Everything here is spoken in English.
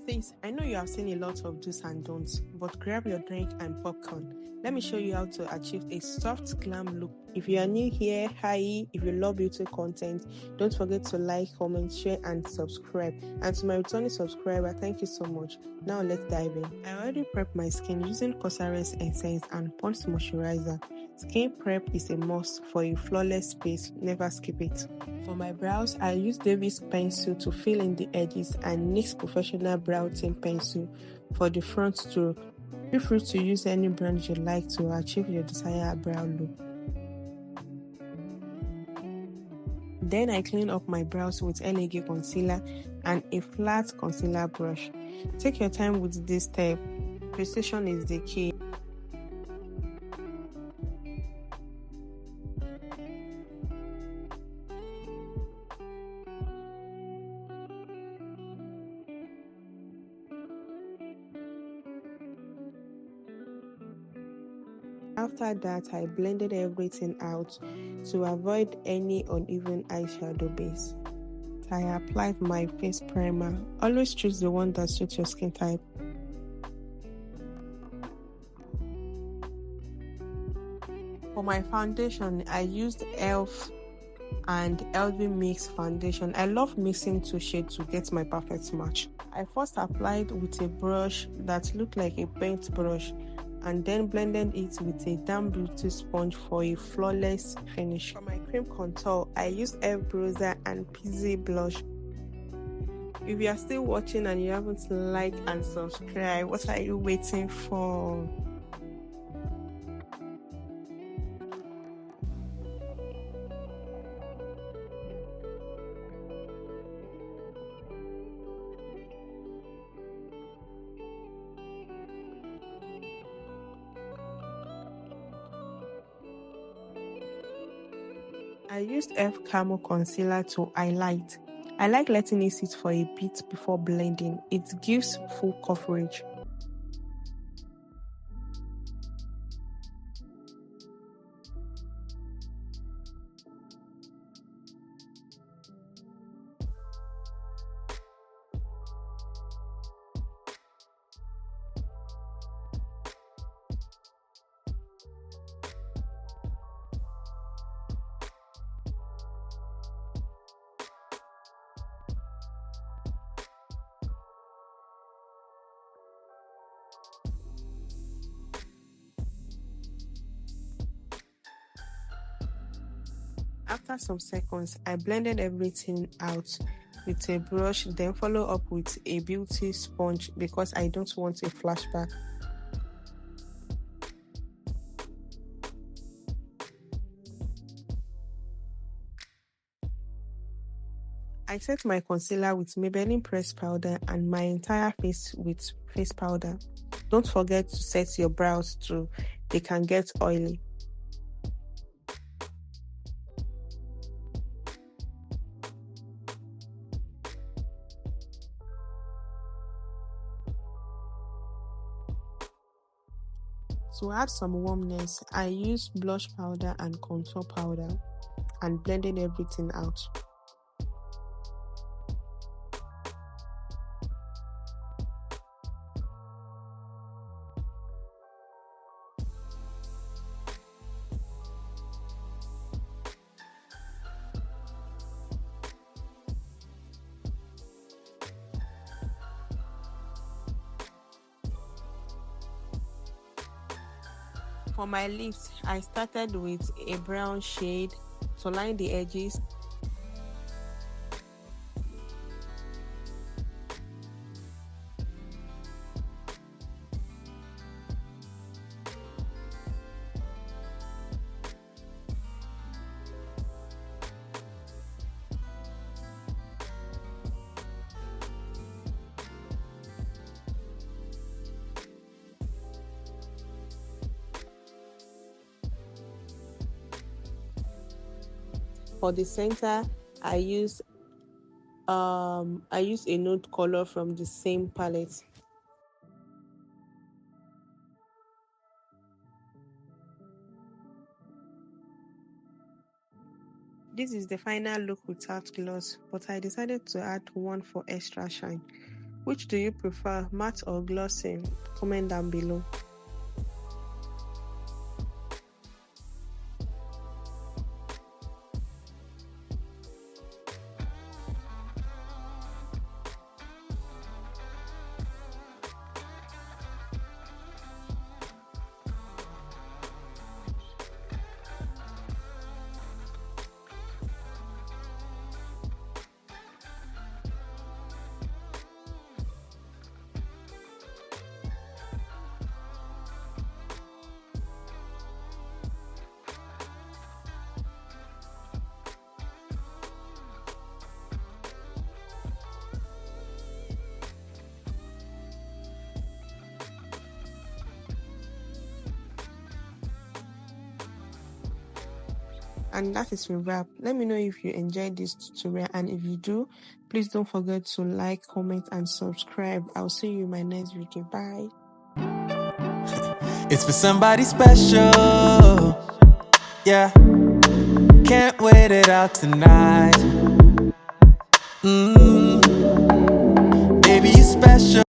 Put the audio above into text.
Please, I know you have seen a lot of do's and don'ts, but grab your drink and popcorn. Let me show you how to achieve a soft glam look. If you are new here, hi. If you love beauty content, don't forget to like, comment, share, and subscribe. And to my returning subscriber, thank you so much. Now let's dive in. I already prepped my skin using Cosrx Essence and Pond's moisturizer. Skin prep is a must for a flawless face, never skip it. For my brows, I use Davis pencil to fill in the edges and NYX professional brow tint pencil for the front stroke. Feel free to use any brand you like to achieve your desired brow look. Then I clean up my brows with LAG concealer and a flat concealer brush. Take your time with this step. Precision is the key. After that, I blended everything out to avoid any uneven eyeshadow base. I applied my face primer. Always choose the one that suits your skin type. For my foundation, I used e.l.f. and LV Mix foundation. I love mixing two shades to get my perfect match. I first applied with a brush that looked like a paint brush and then blended it with a damp beauty sponge for a flawless finish. For my cream contour, I used F bronzer and PZ blush. If you are still watching and you haven't liked and subscribed, what are you waiting for? I used camo concealer to highlight. I like letting it sit for a bit before blending. It gives full coverage. After some seconds, I blended everything out with a brush, then follow up with a beauty sponge because I don't want a flashback. I set my concealer with Maybelline pressed powder and my entire face with face powder. Don't forget to set your brows too, they can get oily. To add some warmness, I used blush powder and contour powder and blended everything out. For my lips, I started with a brown shade to line the edges. For the center, I use a nude color from the same palette. This is the final look without gloss, but I decided to add one for extra shine, Which do you prefer, matte or glossy? Comment down below. And that is a wrap. Let me know if you enjoyed this tutorial, and if you do, please don't forget to like, comment, and subscribe. I'll see you in my next video. Bye. It's for somebody special, yeah. Can't wait it out tonight. Baby, you're special.